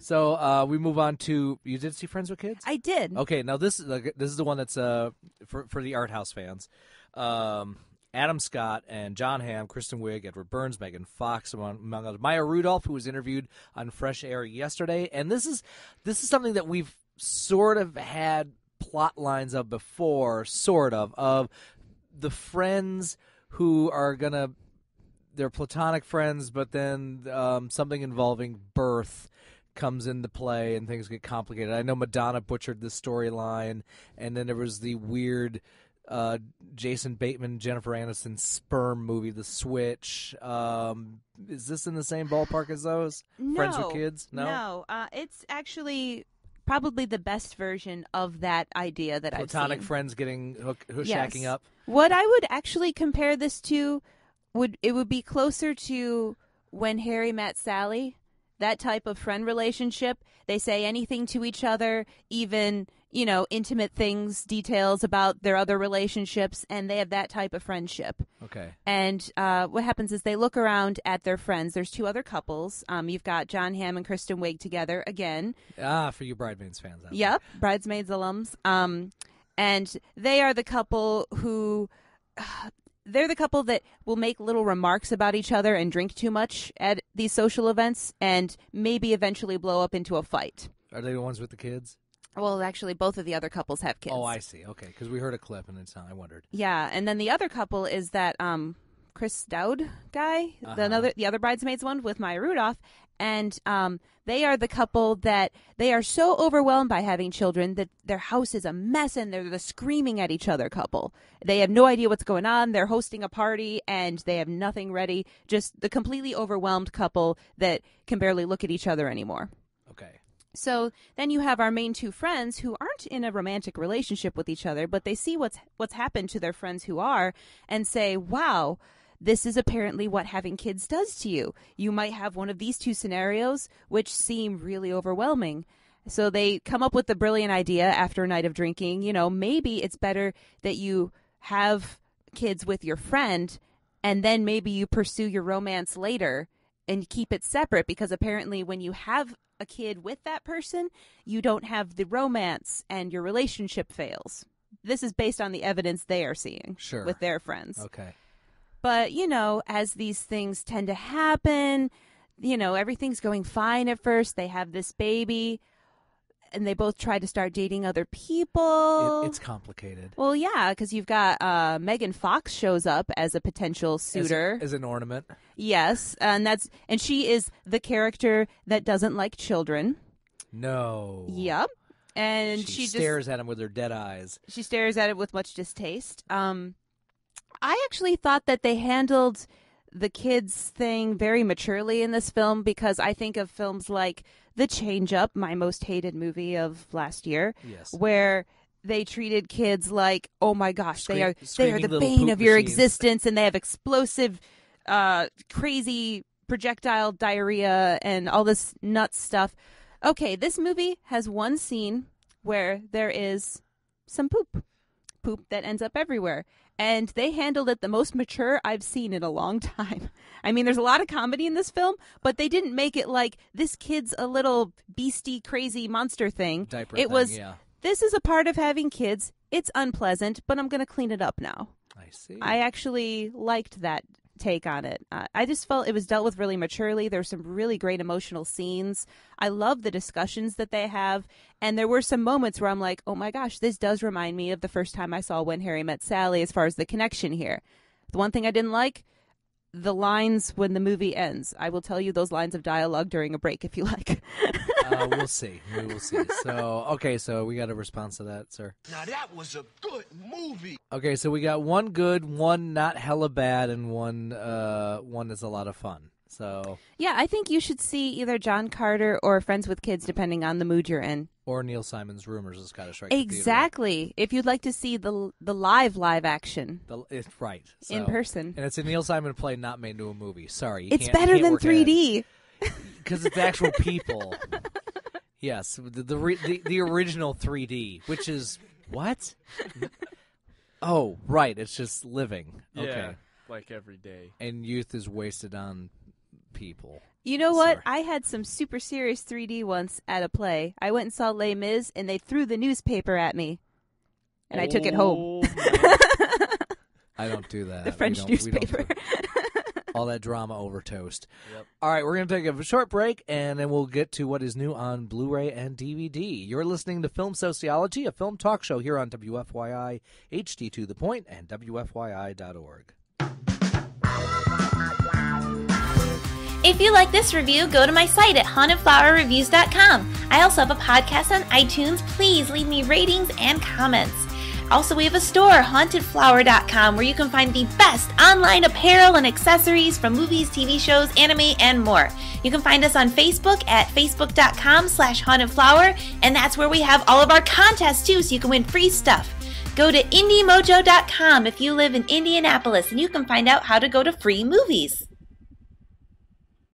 So we move on to, you did see Friends with Kids? I did. Okay, now this is the one that's for the art house fans. Adam Scott and Jon Hamm, Kristin Wiig, Edward Burns, Megan Fox, among others. Maya Rudolph, who was interviewed on Fresh Air yesterday, and this is something that we've sort of had plot lines of before, of the friends who are they're platonic friends, but then something involving birth comes into play and things get complicated. I know Madonna butchered this storyline, and then there was the weird Jason Bateman, Jennifer Aniston sperm movie, The Switch. Is this in the same ballpark as those? No, Friends with Kids? No. It's actually probably the best version of that idea that I've seen. Platonic friends getting shacking up. What I would actually compare this to would be closer to When Harry Met Sally. That type of friend relationship. They say anything to each other, even, intimate things, details about their other relationships, and they have that type of friendship. Okay. And what happens is they look around at their friends. There's two other couples. You've got Jon Hamm and Kristin Wiig together again. For you Bridesmaids fans. Yep, Bridesmaids alums. And they are the couple who... They're the couple that will make little remarks about each other and drink too much at these social events and maybe eventually blow up into a fight. Are they the ones with the kids? Well, actually, both of the other couples have kids. Oh, I see. Okay, because we heard a clip and I wondered. Yeah, and then the other couple is that Chris Dowd guy, the other Bridesmaids one with Maya Rudolph, and they are the couple that they are so overwhelmed by having children that their house is a mess and they're the screaming at each other couple. They have no idea what's going on. They're hosting a party and they have nothing ready. Just the completely overwhelmed couple that can barely look at each other anymore. Okay. So then you have our main two friends who aren't in a romantic relationship with each other, but they see what's happened to their friends who are and say, wow, this is apparently what having kids does to you. You might have one of these two scenarios, which seem really overwhelming. So they come up with the brilliant idea after a night of drinking, maybe it's better that you have kids with your friend and then maybe you pursue your romance later and keep it separate, because apparently when you have a kid with that person, you don't have the romance and your relationship fails. This is based on the evidence they are seeing with their friends. Okay. But, as these things tend to happen, everything's going fine at first. They have this baby, and they both try to start dating other people. It's complicated. Well, yeah, because you've got Megan Fox shows up as a potential suitor. As an ornament. Yes, and she is the character that doesn't like children. No. Yep. And she stares at him with her dead eyes. She stares at it with much distaste. I actually thought that they handled the kids thing very maturely in this film, because I think of films like The Change Up, my most hated movie of last year, where they treated kids like, oh my gosh, they are the bane of your existence, and they have explosive, crazy projectile diarrhea and all this nuts stuff. Okay, this movie has one scene where there is some poop that ends up everywhere. And they handled it the most mature I've seen in a long time. I mean, there's a lot of comedy in this film, but they didn't make it like this kid's a little beastie, crazy monster thing. This is a part of having kids. It's unpleasant, but I'm going to clean it up now. I see. I actually liked that take on it. I just felt it was dealt with really maturely. There's some really great emotional scenes. I love the discussions that they have. And there were some moments where I'm like, oh my gosh, this does remind me of the first time I saw When Harry Met Sally as far as the connection here. The one thing I didn't like, the lines when the movie ends. I will tell you those lines of dialogue during a break if you like. We'll see. We will see. So we got a response to that, sir. Now that was a good movie. Okay, so we got one good, one not hella bad, and one that's a lot of fun. So yeah, I think you should see either John Carter or Friends with Kids, depending on the mood you're in. Or Neil Simon's Rumors has got to strike exactly. If you'd like to see the live action, it's right in person, and it's a Neil Simon play not made into a movie. Sorry, it's better than 3D because it's actual people. Yes, the original 3D, which is what? Oh, right. It's just living. Okay, like every day. And youth is wasted on people. You know what? Sorry. I had some super serious 3D once at a play. I went and saw Les Mis, and they threw the newspaper at me, and I took it home. I don't do that. The French We don't newspaper. do all that drama over toast. Yep. All right, we're going to take a short break, and then we'll get to what is new on Blu-ray and DVD. You're listening to Film Sociology, a film talk show here on WFYI, HD to the Point, and WFYI.org. If you like this review, go to my site at hauntedflowerreviews.com. I also have a podcast on iTunes. Please leave me ratings and comments. Also, we have a store, hauntedflower.com, where you can find the best online apparel and accessories from movies, TV shows, anime, and more. You can find us on Facebook at facebook.com/hauntedflower, and that's where we have all of our contests too, so you can win free stuff. Go to indiemojo.com if you live in Indianapolis, and you can find out how to go to free movies.